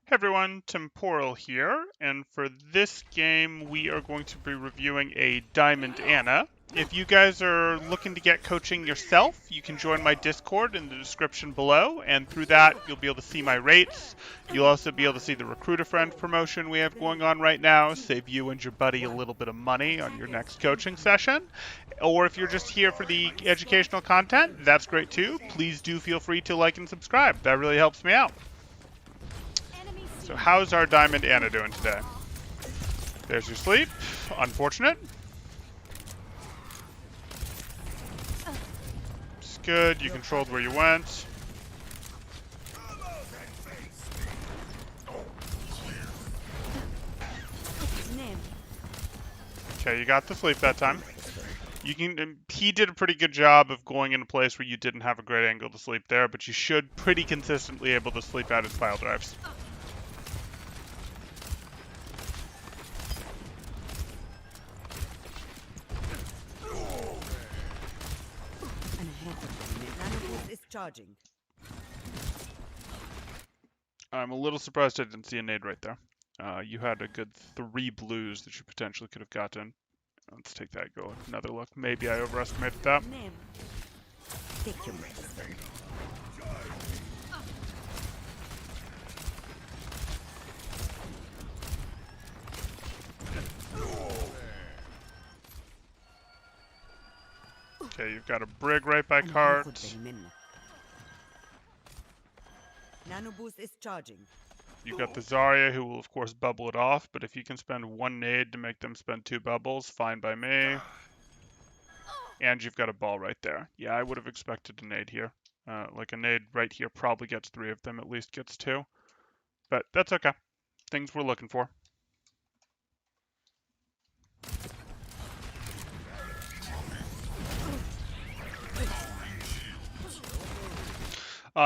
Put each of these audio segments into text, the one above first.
Hey everyone, Temporal here, and for this game we are going to be reviewing a Diamond Ana. If you guys are looking to get coaching yourself, you can join my Discord in the description below, and through that you'll be able to see my rates. You'll also be able to see the Recruit a Friend promotion we have going on right now, save you and your buddy a little bit of money on your next coaching session. Or if you're just here for the educational content, that's great too. Please do feel free to like and subscribe. That really helps me out. So how's our Diamond Ana doing today? There's your sleep. Unfortunate. It's good. You controlled where you went. Okay, you got the sleep that time. He did a pretty good job of going in a place where you didn't have a great angle to sleep there, but you should pretty consistently able to sleep out his pile drives. Charging. I'm a little surprised I didn't see a nade right there. You had a good 3 blues that you potentially could have gotten. Let's take that, go another look. Maybe I overestimated that. Take your medicine. Okay, you've got a brig right by cart. Nano boost is charging. You've got the Zarya, who will of course bubble it off, but if you can spend 1 nade to make them spend 2 bubbles, fine by me. And you've got a ball right there. Yeah, I would have expected a nade here. Like a nade right here probably gets 3 of them, at least gets 2. But that's okay. Things we're looking for.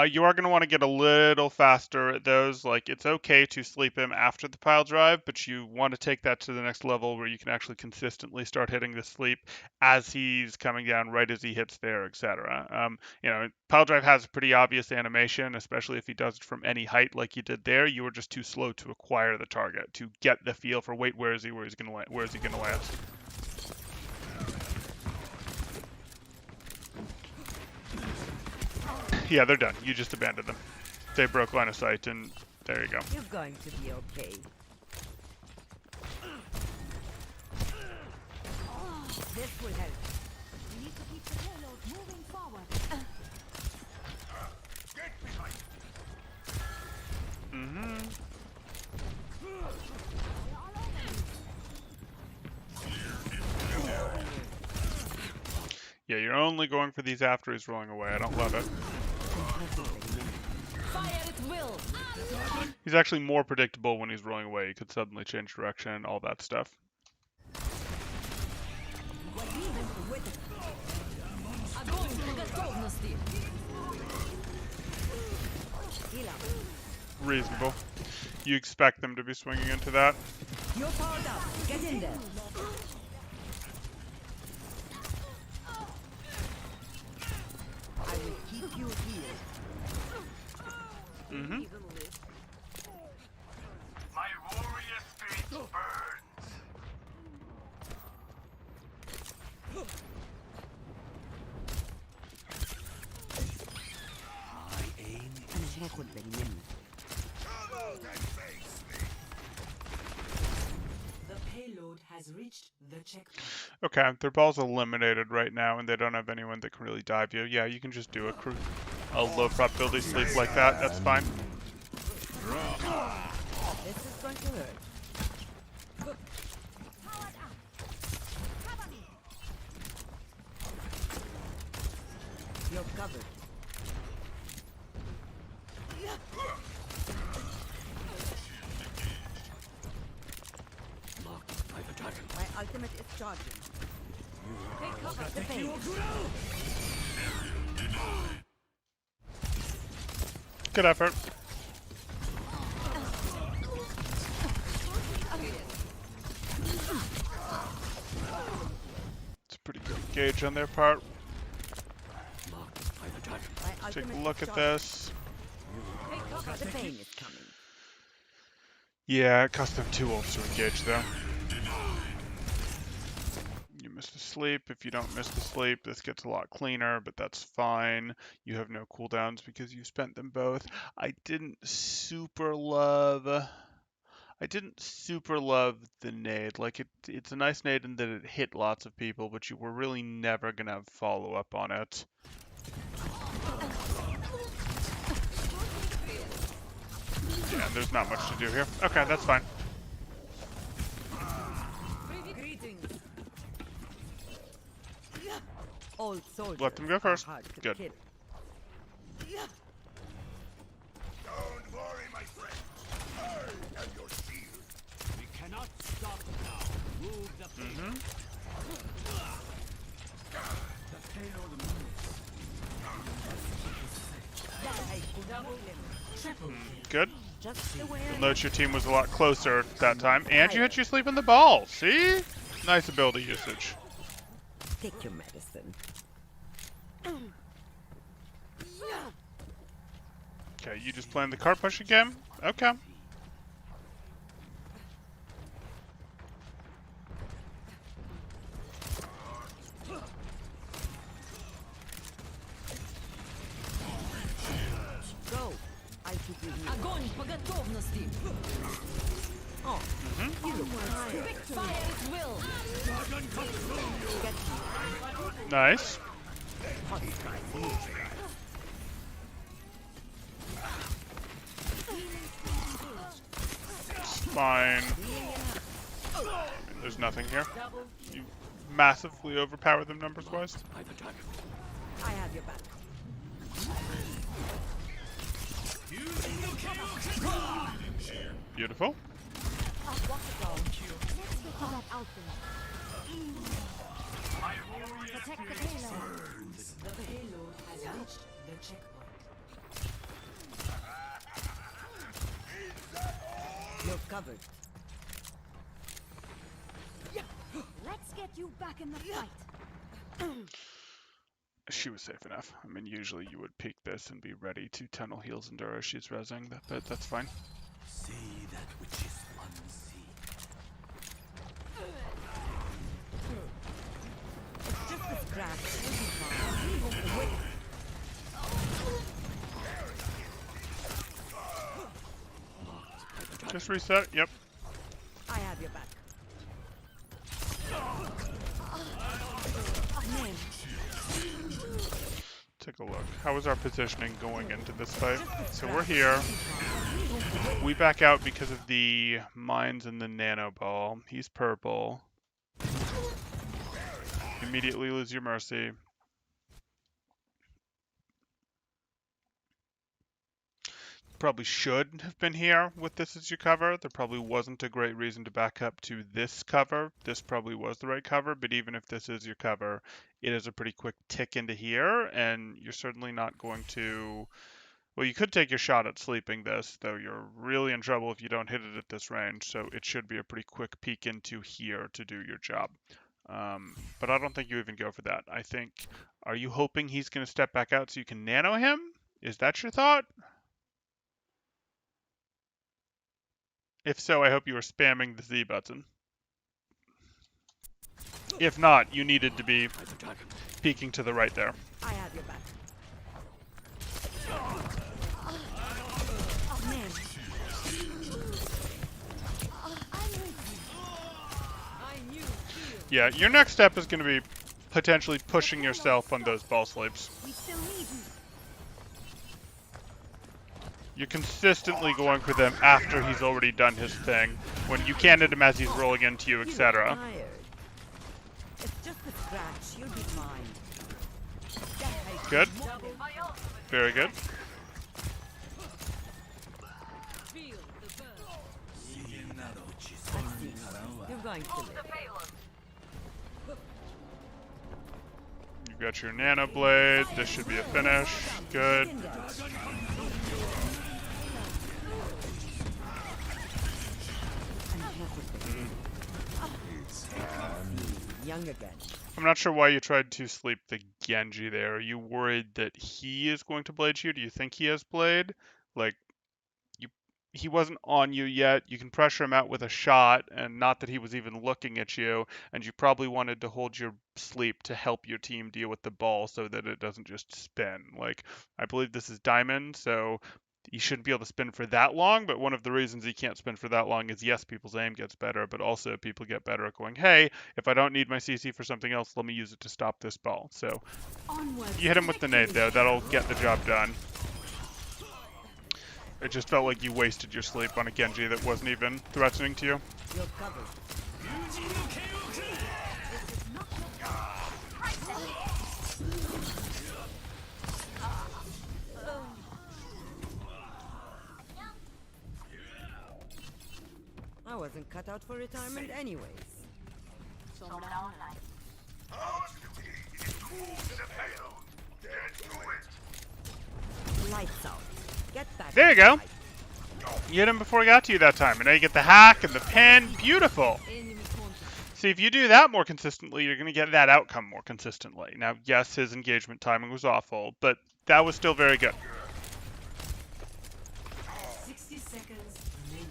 You are going to want to get a little faster at those. Like, it's okay to sleep him after the pile drive, but you want to take that to the next level where you can actually consistently start hitting the sleep as he's coming down, right as he hits there, etc. Pile drive has a pretty obvious animation, especially if he does it from any height like you did there. You were just too slow to acquire the target, to get the feel for, wait, where is he going to land? Yeah, they're done. You just abandoned them. They broke line of sight, and there you go. You're going to be okay. This will help. We need to keep the payload moving forward. Get behind. Yeah, you're only going for these after he's rolling away. I don't love it. Fire at will. He's actually more predictable when he's rolling away. He could suddenly change direction, all that stuff. Reasonable. You expect them to be swinging into that? You're powered up. Get in there. I will keep you here. My warrior spirit burns. My aim is The payload has reached the checkpoint. Okay, their ball's eliminated right now, and they don't have anyone that can really dive you. Yeah, you can just do a low probability sleep like that. That's fine. This is going to hurt. You're covered. My ultimate is charging. Take cover. The pain. Good effort. It's a pretty good engage on their part. Take a look at this. The pain is coming. Yeah, it cost them 2 ults to engage, though. You missed the sleep. If you don't miss the sleep, this gets a lot cleaner, but that's fine. You have no cooldowns because you spent them both. I didn't super love the nade. Like it's a nice nade in that it hit lots of people, but you were really never gonna have follow up on it. Yeah, there's not much to do here. Okay, that's fine. Greetings. Old soldiers Let them go are first. hard to Good. kill. Don't worry, my friend. I am your shield. We cannot stop now. Move the payload. The payload Good. Just the way You'll notice your team was a lot closer that time, and you hit your sleep in the ball. See? Nice ability usage. Take your medicine. Okay, you just playing the card push again? Okay. Go. I keep you here. Огонь по готовности. Oh, you look tired. Fire at will. Get Nice. hot skies. It's fine. There's nothing here. You massively overpower them numbers-wise. I have your back. Beautiful. Let's get to that outfit. Protect the payload. The payload has reached the checkpoint. You're covered. Let's get you back in the fight. She was safe enough. I mean, usually you would peek this and be ready to tunnel heals Enduro as she's rezzing, but that's fine. See that which is unseen. It's just a scratch. You'll be fine. Wait. Just reset. Yep. I have your back. Take a look. How is our positioning going into this fight? So we're here. We back out because of the mines and the nano ball. He's purple. Immediately lose your mercy. Probably should have been here with this as your cover. There probably wasn't a great reason to back up to this cover. This probably was the right cover, but even if this is your cover, it is a pretty quick tick into here, and you're certainly not going to... Well, you could take your shot at sleeping this, though you're really in trouble if you don't hit it at this range, so it should be a pretty quick peek into here to do your job. But I don't think you even go for that. I think, are you hoping he's going to step back out so you can nano him? Is that your thought? If so, I hope you were spamming the Z button. If not, you needed to be peeking to the right there. I have your back. Yeah, your next step is going to be potentially pushing yourself on those ball sleeps. We still need you. You're consistently going for them after he's already done his thing, when you can hit him as he's rolling into you, You look etc. tired. It's just a scratch. You'll be fine. Good. Very good. Feel the burn. You're going to live. You've got your Nanoblade. This should be a finish. Good. Young again. I'm not sure why you tried to sleep the Genji there. Are you worried that he is going to blade you? Do you think he has blade? Like, he wasn't on you yet. You can pressure him out with a shot, and not that he was even looking at you. And you probably wanted to hold your sleep to help your team deal with the ball so that it doesn't just spin. Like, I believe this is diamond, so he shouldn't be able to spin for that long. But one of the reasons he can't spin for that long is, yes, people's aim gets better, but also people get better at going, hey, if I don't need my CC for something else, let me use it to stop this ball. So Onwards you hit him to with the nade, victory. though. That'll get the job done. It just felt like you wasted your sleep on a Genji that wasn't even threatening to you. You're covered. I wasn't cut out for retirement anyways. Lights out. Get back. There you in the go. fight. You hit him before he got to you that time, and now you get the hack and the pin. Beautiful. Enemy contact. See, if you do that more consistently, you're going to get that outcome more consistently. Now, yes, his engagement timing was awful, but that was still very good. 60 seconds remaining.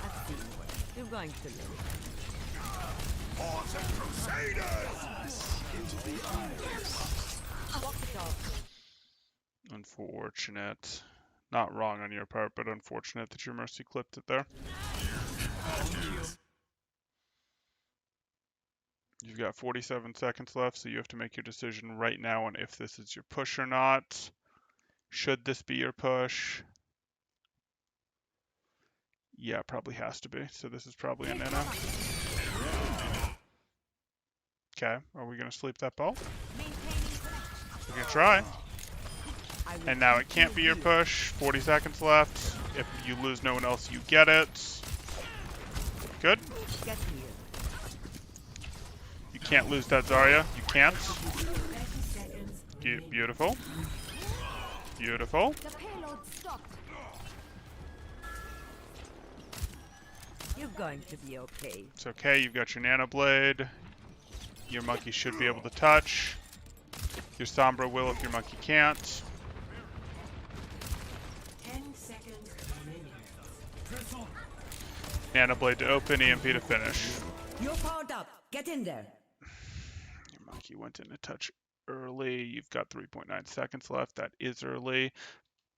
I've seen worse. You're going to live. Walk it off. Unfortunate. Not wrong on your part, but unfortunate that your Mercy clipped it there. You've got 47 seconds left, so you have to make your decision right now on if this is your push or not. Should this be your push? Yeah, probably has to be. So this is probably a Nano. Okay, are we going to sleep that ball? We can try. I will And now it keep can't you be your here. push. 40 seconds left. If you lose no one else, you get it. Good. Get here. You can't lose that Zarya. You can't. 30 seconds remaining. Beautiful. Beautiful. The payload stopped. You're going to be okay. It's okay. You've got your Nanoblade. Your monkey should be able to touch. Your Sombra will if your monkey can't. 10 seconds remaining. Nanoblade to open, EMP to finish. You're powered up. Get in there. Your monkey went in a touch early. You've got 3.9 seconds left. That is early,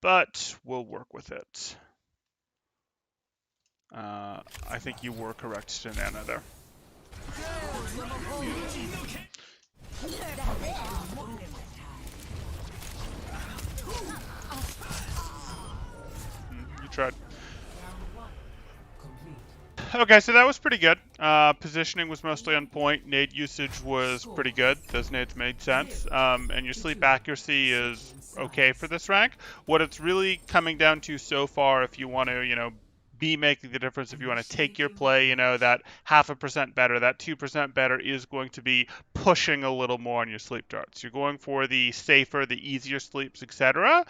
but we'll work with it. I think you were correct to Nana there. You tried. Okay, so that was pretty good. Positioning was mostly on point. Nade usage was pretty good. Those nades made sense. And your sleep accuracy is okay for this rank. What it's really coming down to so far, if you want to, be making the difference, if you want to take your play, that 0.5% better, that 2% better is going to be pushing a little more on your sleep darts. You're going for the safer, the easier sleeps, etc.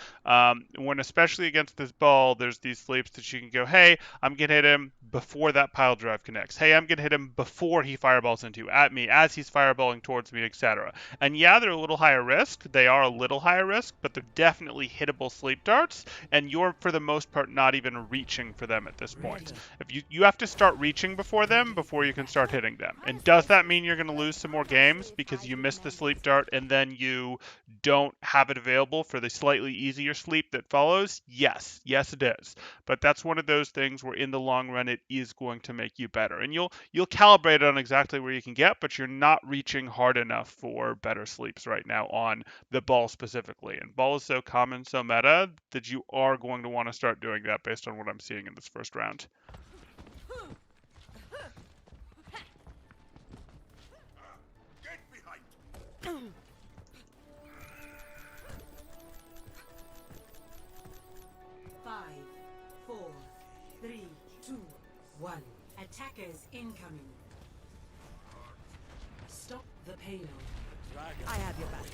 When especially against this ball, there's these sleeps that you can go, hey, I'm going to hit him before that pile drive connects. Hey, I'm going to hit him before he fireballs at me, as he's fireballing towards me, etc. And yeah, they're a little higher risk. They are a little higher risk, but they're definitely hittable sleep darts, and you're, for the most part, not even reaching for them at this point. If you have to start reaching before them before you can start hitting them. And does that mean you're going to lose some more games because you missed the sleep dart and then you don't have it available for the slightly easier sleep that follows? Yes it is. But that's one of those things where in the long run it is going to make you better, and you'll calibrate it on exactly where you can get, but you're not reaching hard enough for better sleeps right now on the ball specifically. And ball is so common, so meta, that you are going to want to start doing that based on what I'm seeing in this first round. Get behind! 5, 4, 3, 2, 1. Attackers incoming. Stop the payload. I have your back.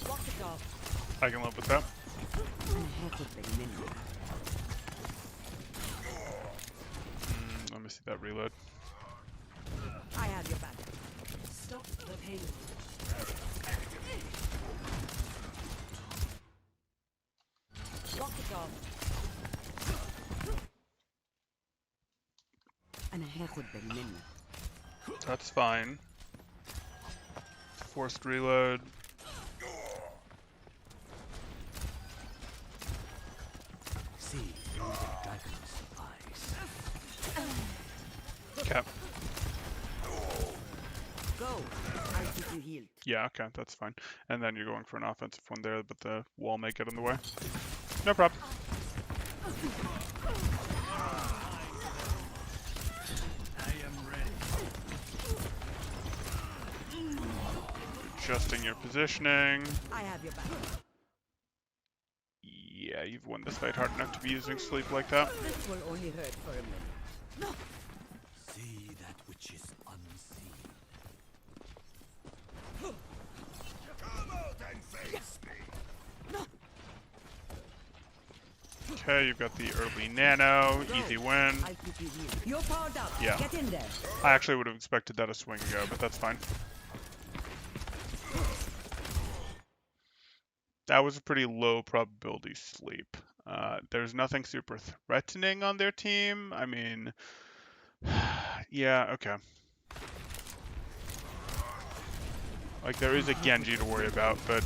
Walk it off. I can live with that. Let me see that reload. I have your back. Stop the payload. أنا هاخد بالي منك. That's fine. Forced reload. See through the dragon's eyes. Okay. Go. I'll keep you healed. Yeah, okay, that's fine. And then you're going for an offensive one there, but the wall may get in the way. No problem. I am ready. Adjusting your positioning. I have your back. Yeah, you've won this fight hard enough to be using sleep like that. This will only hurt for a minute. See that which is unseen. Come out and face me. Okay, you've got the early nano, easy win. I'll keep you healed. You're powered up. Yeah. Get in there. I actually would have expected that a swing ago, but that's fine. That was a pretty low probability sleep. There's nothing super threatening on their team. I mean, yeah, okay. Like, there is a Genji to worry about, but...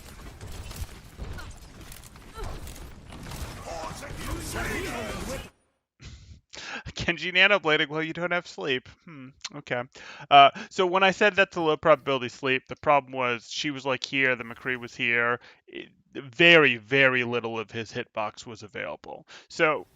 Genji nanoblading, well, you don't have sleep. Okay. So when I said that's a low probability sleep, the problem was she was like here, the McCree was here. Very, very little of his hitbox was available. So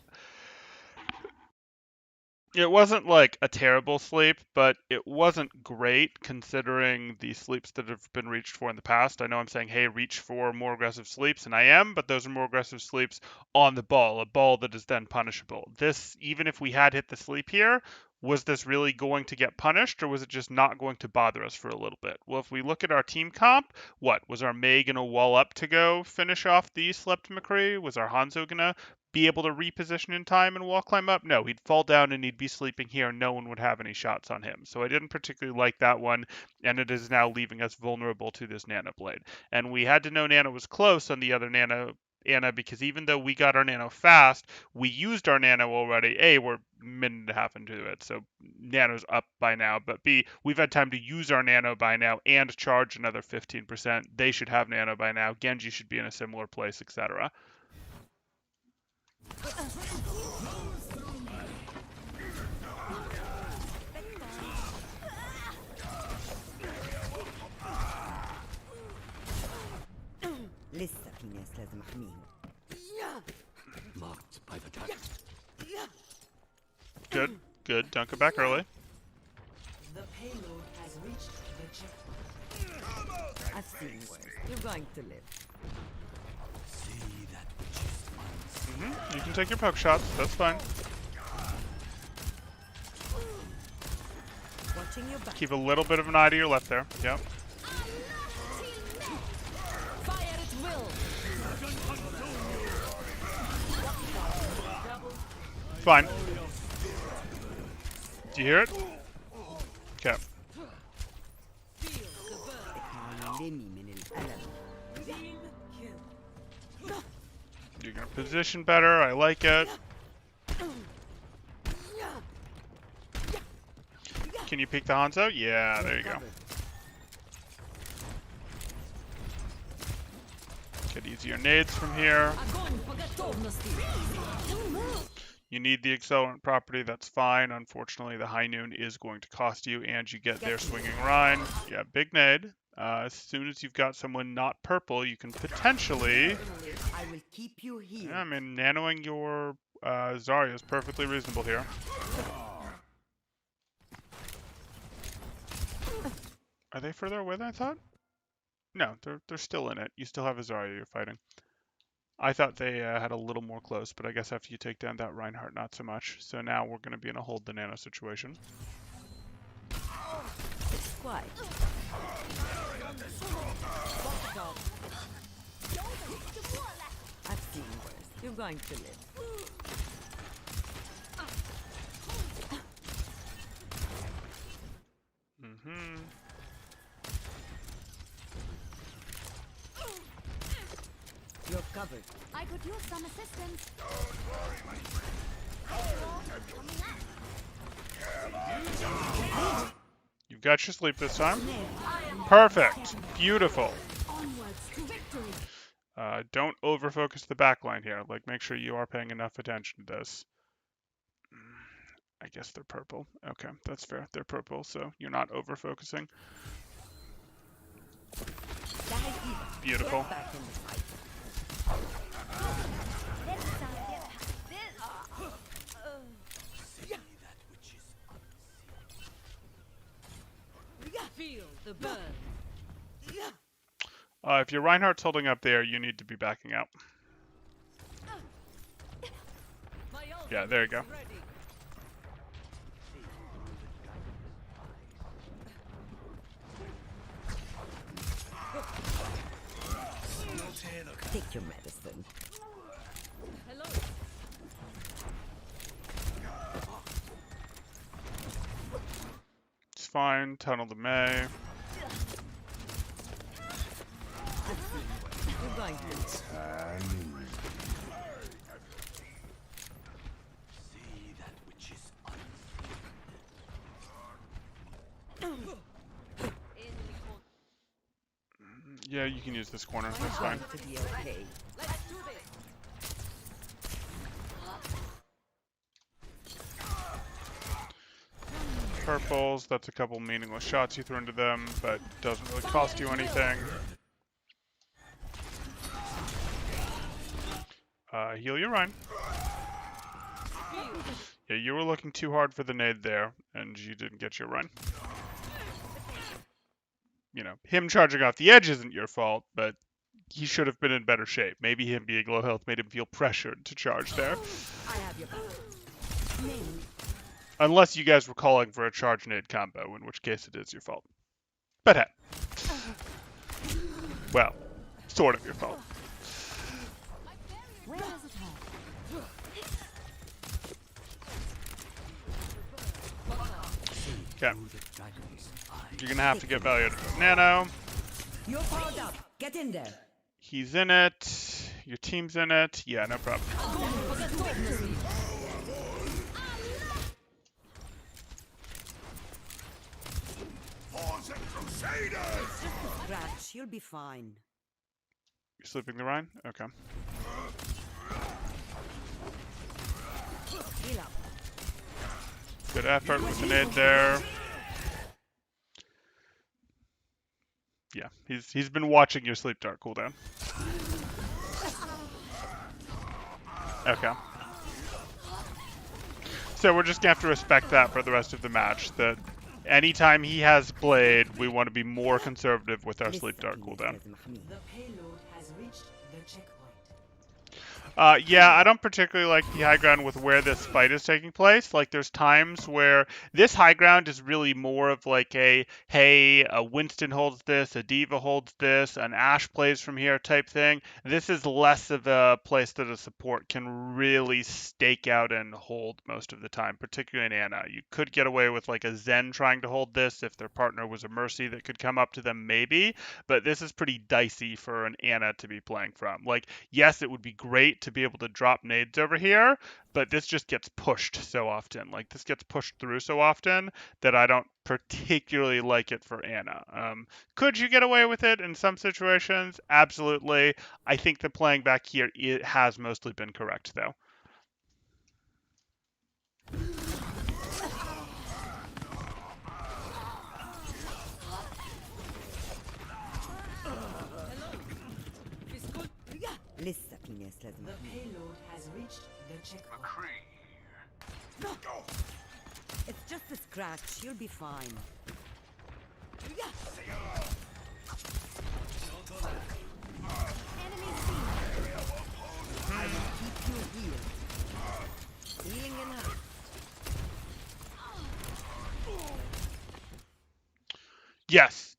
it wasn't like a terrible sleep, but it wasn't great considering the sleeps that have been reached for in the past. I know I'm saying, hey, reach for more aggressive sleeps, and I am, but those are more aggressive sleeps on the ball, a ball that is then punishable. This, even if we had hit the sleep here, was this really going to get punished, or was it just not going to bother us for a little bit? Well, if we look at our team comp, what? Was our Mei going to wall up to go finish off the slept McCree? Was our Hanzo going to be able to reposition in time and wall climb up? No, he'd fall down and he'd be sleeping here and no one would have any shots on him. So I didn't particularly like that one, and it is now leaving us vulnerable to this Nanoblade. And we had to know Nano was close on the other Ana, because even though we got our Nano fast, we used our Nano already. A, we're a minute and a half into it, so Nano's up by now. But B, we've had time to use our Nano by now and charge another 15%. They should have Nano by now. Genji should be in a similar place, etc. لسه في ناس لازم احميهم. Marked by the dragon. Good, good. Don't go back early. The payload has reached the checkpoint. I've seen worse. You're going to live. See that which is unseen. You can take your poke shots. That's fine. Watching your back. Keep a little bit of an eye to your left there. Yep. Fire at will. Fine. Do you hear it? Okay. تعلمي من الألم. Team kill. You're gonna position better. I like it. Can you peek the Hanzo? Yeah, there you go. Get easier nades from here. Огонь по готовности. You need the accelerant property, that's fine. Unfortunately, the high noon is going to cost you, and you get their swinging Rhine. Yeah, big nade. As soon as you've got someone not purple, you can potentially... I will keep you healed. Yeah, I mean, nanoing your Zarya is perfectly reasonable here. Are they further away than I thought? No, they're still in it. You still have a Zarya you're fighting. I thought they had a little more close, but I guess after you take down that Reinhardt, not so much. So now we're going to be in a hold the nano situation. It's quiet. I've seen worse. You're going to live. Mm-hmm. You're covered. I could use some assistance. You've got your sleep this time. Perfect. Beautiful. Onwards to victory. Don't over-focus the backline here. Like, make sure you are paying enough attention to this. I guess they're purple. Okay, that's fair. They're purple, so you're not over-focusing. Beautiful. Get back in the fight. See that which is Feel the burn. If your Reinhardt's holding up there, you need to be backing out. Yeah, there you go. Take your medicine. Hello. It's fine. Tunnel to May. You're going to see that which is Yeah, you can use this corner. That's fine. to be okay. Let's do this. Purples, that's a couple meaningless shots you throw into them, but doesn't really cost you anything. Heal your Rhine. Yeah, you were looking too hard for the nade there, and you didn't get your run. You know, him charging off the edge isn't your fault, but he should have been in better shape. Maybe him being low health made him feel pressured to charge there. I have your back. Unless you guys were calling for a charge nade combo, in which case it is your fault. But hey. Well, sort of your fault. Where does it hurt? Okay. You're gonna have to get value out of Nano. You're powered up. Get in there. He's in it. Your team's in it. Yeah, no problem. Scratch. You'll be fine. You're slipping the Rhine? Okay. Heal up. Good effort with the nade there. Yeah, he's been watching your sleep dart cooldown. Okay. So we're just gonna have to respect that for the rest of the match. That anytime he has blade, we want to be more conservative with our sleep dart cooldown. The payload has reached the checkpoint. Yeah, I don't particularly like the high ground with where this fight is taking place. Like, there's times where this high ground is really more of like a, hey, a Winston holds this, a Diva holds this, an Ashe plays from here type thing. This is less of a place that a support can really stake out and hold most of the time, particularly in Ana. You could get away with like a Zen trying to hold this if their partner was a Mercy that could come up to them maybe, but this is pretty dicey for an Ana to be playing from. Like, yes, it would be great to be able to drop nades over here, but this just gets pushed so often. Like, this gets pushed through so often that I don't particularly like it for Ana. Could you get away with it in some situations? Absolutely. I think the playing back here, it has mostly been correct, though. The payload has reached the checkpoint. It's just a scratch. You'll be fine. Enemy seen. I will keep you healed. Healing enough.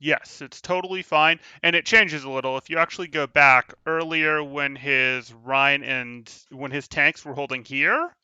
Yes, it's totally fine, and it changes a little. If you actually go back earlier when his Rhine and when his tanks were holding here,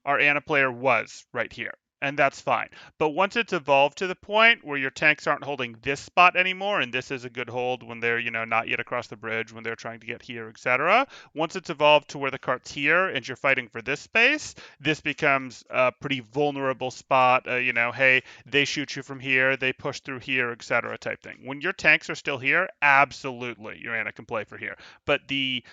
our Ana player was right here. and that's fine. But once it's evolved to the point where your tanks aren't holding this spot anymore, and this is a good hold when they're, not yet across the bridge, when they're trying to get here, etc. Once it's evolved to where the cart's here and you're fighting for this space, this becomes a pretty vulnerable spot. Hey, they shoot you from here, they push through here, etc. type thing. When your tanks are still here, absolutely, your Ana can play for here. But the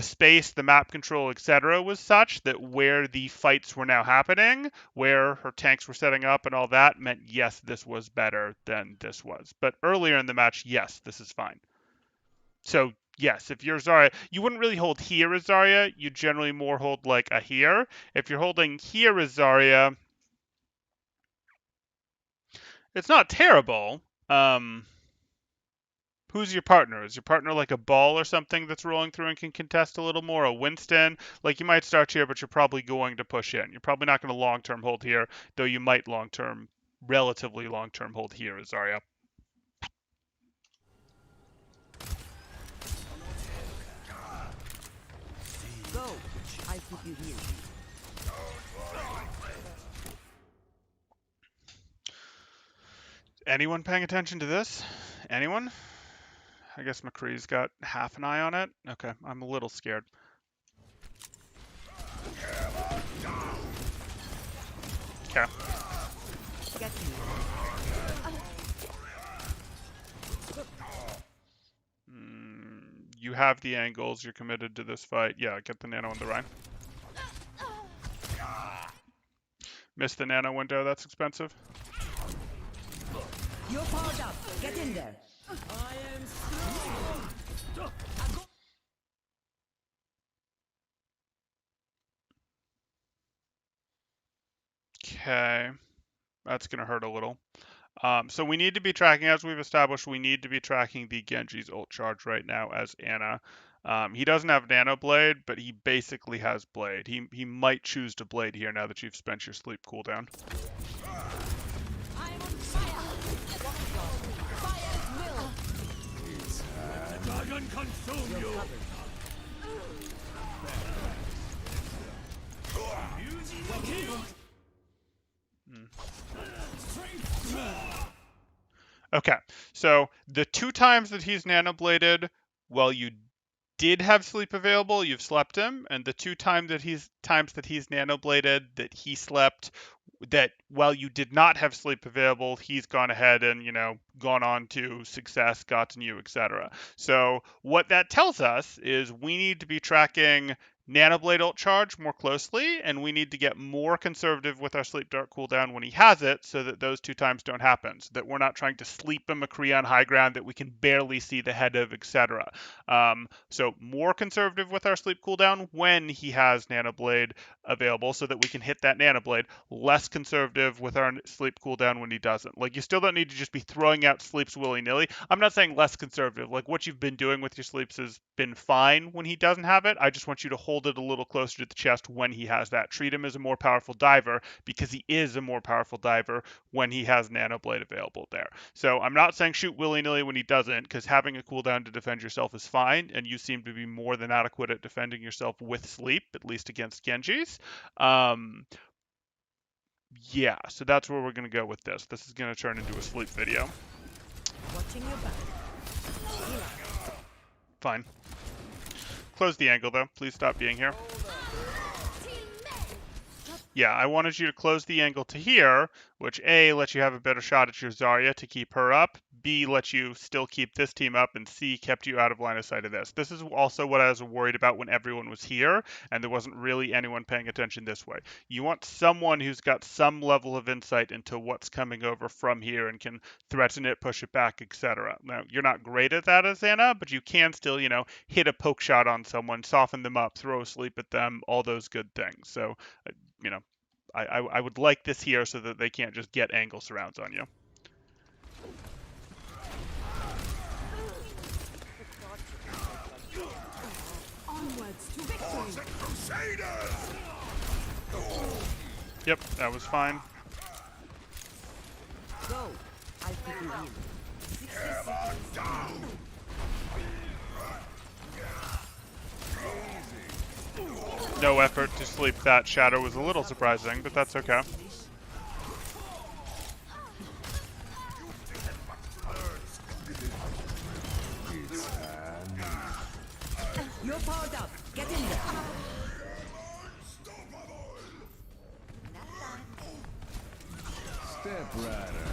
space, the map control, etc., was such that where the fights were now happening, where her tanks were setting up and all that, meant yes, this was better than this was. But earlier in the match, yes, this is fine. So yes, if you're Zarya, you wouldn't really hold here as Zarya. You generally more hold like a here. If you're holding here as Zarya, it's not terrible. Who's your partner? Is your partner like a ball or something that's rolling through and can contest a little more? A Winston? Like you might start here, but you're probably going to push in. You're probably not going to long-term hold here, though you might relatively long-term hold here, Zarya. Go. I'll keep you healed. Anyone paying attention to this? Anyone? I guess McCree's got half an eye on it. Okay, I'm a little scared. Okay. Get you. You have the angles. You're committed to this fight. Yeah, get the nano in the Rhine. Miss the nano window. That's expensive. You're powered up. Get in there. I am slow. Okay. That's going to hurt a little. So we need to be tracking, as we've established, we need to be tracking the Genji's ult charge right now as Ana. He doesn't have Nanoblade, but he basically has Blade. He might choose to Blade here now that you've spent your sleep cooldown. Dragon consume you! Okay, so the 2 times that he's nanobladed, well, you did have sleep available, you've slept him, and the 2 times that he's nanobladed that he slept, that while you did not have sleep available, he's gone ahead and gone on to success, gotten you, etc. So what that tells us is we need to be tracking Nanoblade ult charge more closely, and we need to get more conservative with our sleep dart cooldown when he has it, so that those 2 times don't happen, so that we're not trying to sleep a McCree on high ground that we can barely see the head of, etc. So more conservative with our sleep cooldown when he has Nanoblade available, so that we can hit that Nanoblade. Less conservative with our sleep cooldown when he doesn't. Like, you still don't need to just be throwing out sleeps willy-nilly. I'm not saying less conservative. Like, what you've been doing with your sleeps has been fine when he doesn't have it. I just want you to hold it a little closer to the chest when he has that. Treat him as a more powerful diver, because he is a more powerful diver when he has Nanoblade available there. So I'm not saying shoot willy-nilly when he doesn't, because having a cooldown to defend yourself is fine, and you seem to be more than adequate at defending yourself with sleep, at least against Genjis. Yeah, so that's where we're going to go with this. This is going to turn into a sleep video. Watching your back. Fine. Close the angle, though. Please stop being here. Yeah, I wanted you to close the angle to here, which A, lets you have a better shot at your Zarya to keep her up, B, lets you still keep this team up, and C, kept you out of line of sight of this. This is also what I was worried about when everyone was here, and there wasn't really anyone paying attention this way. You want someone who's got some level of insight into what's coming over from here and can threaten it, push it back, etc. Now, you're not great at that as Ana, but you can still, hit a poke shot on someone, soften them up, throw a sleep at them, all those good things. So, I would like this here so that they can't just get angle surrounds on you. Onwards to victory. Yep, that was fine. Go. I'll keep you healed. No effort to sleep that shadow was a little surprising, but that's okay. You're powered up. Get in there. Step Rider.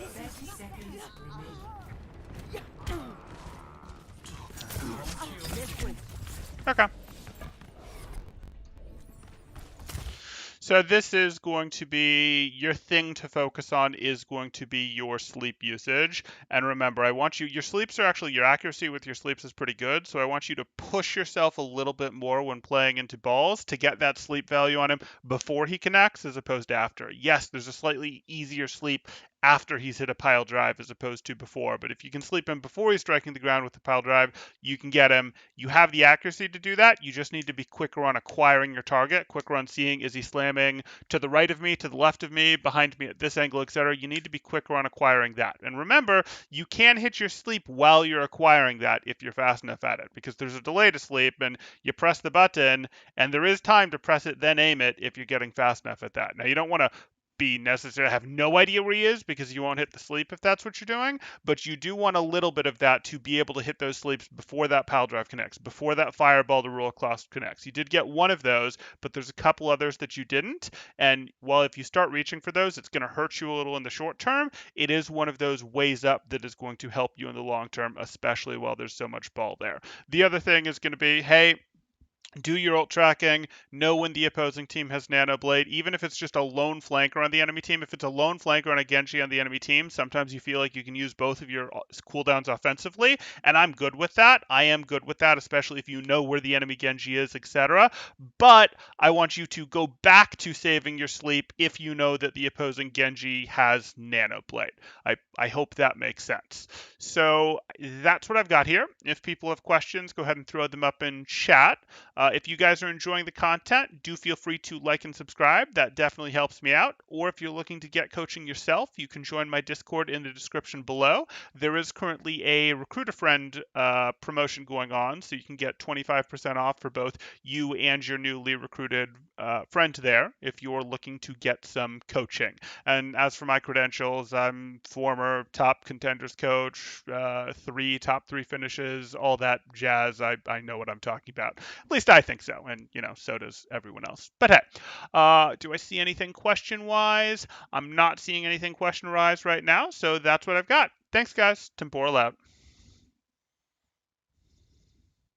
30 seconds remaining. Okay. So this is going to be your thing to focus on is going to be your sleep usage. And remember, I want you, your sleeps are actually, your accuracy with your sleeps is pretty good. So I want you to push yourself a little bit more when playing into balls to get that sleep value on him before he connects as opposed to after. Yes, there's a slightly easier sleep after he's hit a pile drive as opposed to before. But if you can sleep him before he's striking the ground with the pile drive, you can get him. You have the accuracy to do that. You just need to be quicker on acquiring your target, quicker on seeing is he slamming to the right of me, to the left of me, behind me at this angle, etc. You need to be quicker on acquiring that. And remember, you can hit your sleep while you're acquiring that if you're fast enough at it, because there's a delay to sleep and you press the button and there is time to press it, then aim it if you're getting fast enough at that. Now, you don't want to be necessarily have no idea where he is because you won't hit the sleep if that's what you're doing, but you do want a little bit of that to be able to hit those sleeps before that pile drive connects, before that fireball to rule across connects. You did get one of those, but there's a couple others that you didn't, and while if you start reaching for those, it's going to hurt you a little in the short term, it is one of those ways up that is going to help you in the long term, especially while there's so much ball there. The other thing is going to be, hey, do your ult tracking, know when the opposing team has Nanoblade, even if it's just a lone flanker on the enemy team. If it's a lone flanker and a Genji on the enemy team, sometimes you feel like you can use both of your cooldowns offensively, and I'm good with that. I am good with that, especially if you know where the enemy Genji is, etc. But I want you to go back to saving your sleep if you know that the opposing Genji has Nanoblade. I hope that makes sense. So that's what I've got here. If people have questions, go ahead and throw them up in chat. If you guys are enjoying the content, do feel free to like and subscribe. That definitely helps me out. Or if you're looking to get coaching yourself, you can join my Discord in the description below. There is currently a Recruit a Friend promotion going on, so you can get 25% off for both you and your newly recruited friend there if you're looking to get some coaching. And as for my credentials, I'm former top contenders coach, top three finishes, all that jazz. I know what I'm talking about. At least I think so, and so does everyone else. But hey, do I see anything question-wise? I'm not seeing anything question-wise right now, so that's what I've got. Thanks, guys. Temporal out.